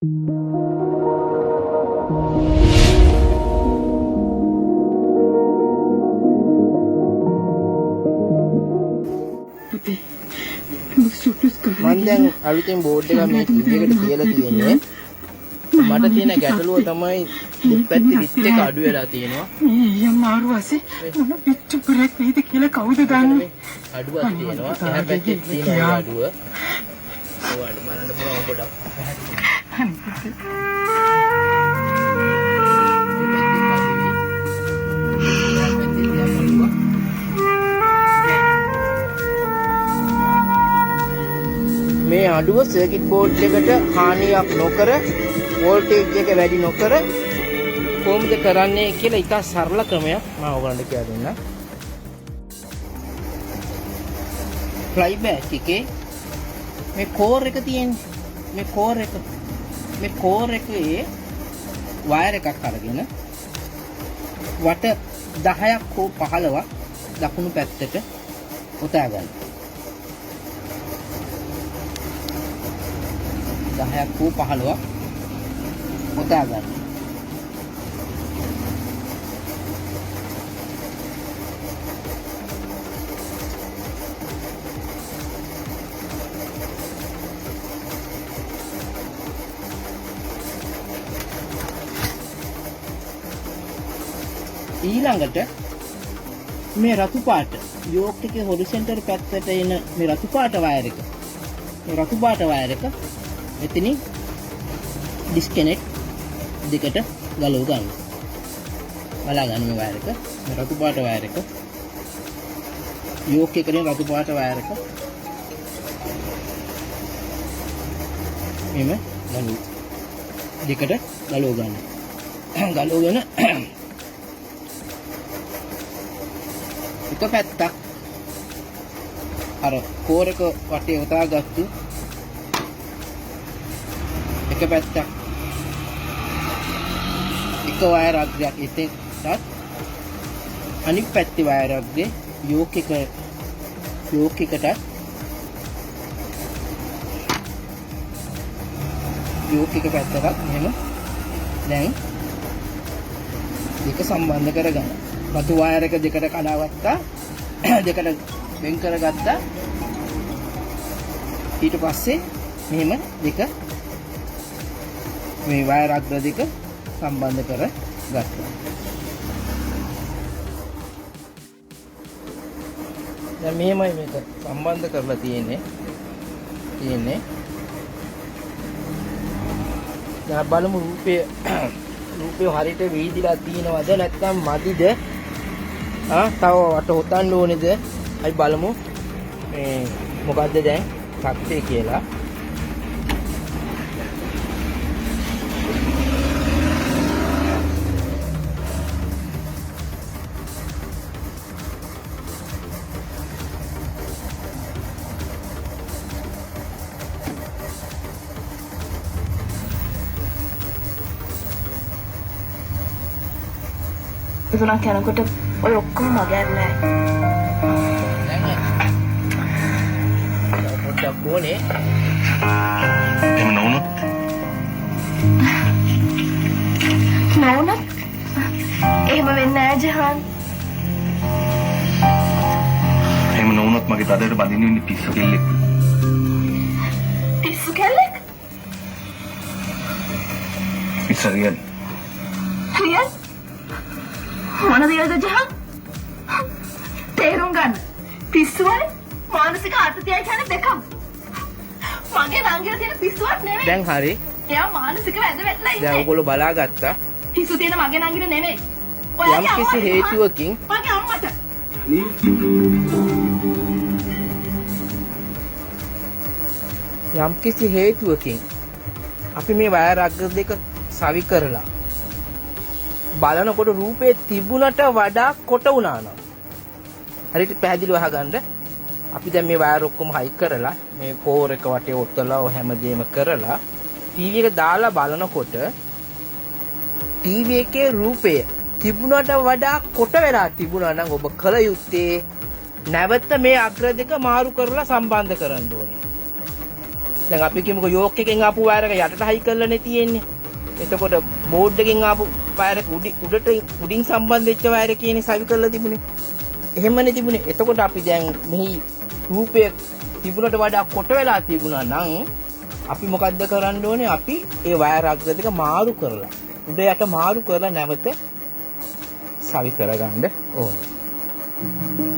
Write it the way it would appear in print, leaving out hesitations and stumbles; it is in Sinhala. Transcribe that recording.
මම දැන් අලුතෙන් බෝඩ් එකක් මේ ටීවී එකට තියලා තියෙන්නේ. මට තියෙන ගැටලුව තමයි දෙපැත්තේ විත් එක අඩු වෙලා තියෙනවා. මේ අමාරු ඇසි මොන පිටු පුරක් වේද කියලා කවුද දන්නේ? අඩුවක් තියෙනවා. එහා පැත්තේ තියෙන අඩුව. ඔයාලට බලන්න පුළුවන් පොඩක්. මේ අඩුව සර්කිට් බෝඩ් එකට හානියක් නොකර වෝල්ටේජ් එක වැඩි නොකර කොහොමද කරන්නේ කියලා ඉතා සරල ක්‍රමයක් මම ඔයගලන්ට කියලා දෙන්නම්. ෆ්ලයි බෑක් එකේ මේ කෝර් එක තියෙන්නේ. මේ කෝර් එකේ වයර් එකක් අරගෙන වට 10ක් හෝ 15ක් දකුණු පැත්තට ඔතා ගන්න. 10ක් හෝ 15ක් ඔතා ගන්න. ඊළඟට මේ රතු පාට යෝක් එකේ හොරිසොන්ටල් පැත්තට එන මේ රතු පාට වයර් එක. මේ රතු පාට වයර් එක එතනින් ඩිස්කනෙක්ට් දෙකට ගලව ගන්න. බලා ගන්න මේ වයර් එක. මේ රතු පාට වයර් එක. යෝක් එකේ රතු පාට වයර් එක. මෙන්න ගලව. දෙකට ගලව ගන්න. ගලවගෙන එක පැත්තක් අර කෝර් එක වටේ උතාගත්තු එක පැත්තක් එක වයර් අග්‍රයක් ඉතින්වත් අනිත් පැත්තේ වයර් අග්‍රේ යෝක් එකට යෝක් එක පැත්තකට මෙහෙම දැන් දෙක සම්බන්ධ කරගන්න. රතු වයර් එක දෙකට කඩාගත්තා. දෙකට වෙන් කරගත්තා. ඊට පස්සේ මෙහෙම දෙක මේ වයර් අග්‍ර දෙක සම්බන්ධ කරගත්තා. දැන් මෙහෙමයි මේක සම්බන්ධ කරලා තියෙන්නේ. දැන් බලමු රූපය හරියට වීදිලා තියෙනවද නැත්නම් මදිද? තව වට හොතන්න ඕනේද? අපි බලමු මේ මොකද්ද දැන් තත්ත්වය කියලා. තුනක් යනකොට ඔය ඔක්කොම මගහැරලා පොඩ්ඩක් ඕනේ. එහෙම නොවුනොත් එහෙම වෙන්නේ නැහැ ජහන්. එහෙම නොවුනොත් මගේ තදට බඳින්න වෙන්නේ පිස්සු කෙල්ලෙක්. පිස්සු කෙල්ලෙක්? ඉස්සරියන්. රියල්? මොන දේද ජහන්? තේරුම් ගන්න. පිස්සුවනේ මානසික ආතතිය කියන්නේ දෙකම. මගේ ළඟ තියෙන පිස්සුවක් නෙවෙයි. දැන් හරි. එයා මානසික වැද වැටලා ඉන්නේ. දැන් ඔයගොල්ලෝ බලාගත්තා. පිස්සු තියෙන මගේ ළඟින් නෙවෙයි. යම් කිසි හේතුවකින් මගේ අම්මට. යම් කිසි හේතුවකින් අපි මේ වයර් අග්‍ර දෙක සවි කරලා බලනකොට රූපේ තිබුණට වඩා කොට වුණා නම් හරියට පැහැදිලිව අහගන්න. අපි දැන් මේ වයර් ඔක්කොම හයි කරලා මේ කෝර් එක වටේ ඔත්තලා ඔය හැමදේම කරලා ටීවී එක දාලා බලනකොට ටීවී එකේ රූපය තිබුණට වඩා කොට වෙලා තිබුණා නම් ඔබ කල යුත්තේ නැවත මේ අග්‍ර දෙක මාරු කරලා සම්බන්ධ කරන්න ඕනේ. දැන් අපි කියමුකෝ යෝක් එකෙන් ආපු වයර් එක යටට හයි කරලානේ තියෙන්නේ. එතකොට බෝඩ් එකෙන් ආපු වයර් එක උඩට උඩින් සම්බන්ධ වෙච්ච වයර් එකේනේ සවි කරලා තිබුණේ. එහෙමනේ තිබුණේ. එතකොට අපි දැන් මෙහි රූපය තිබුණට වඩා කොට වෙලා තිබුණා නම් අපි මොකද්ද කරන්න ඕනේ? අපි ඒ වයර් අග්‍ර දෙක මාරු කරලා උඩ යට මාරු කරලා නැවත සවි කරගන්න ඕනේ.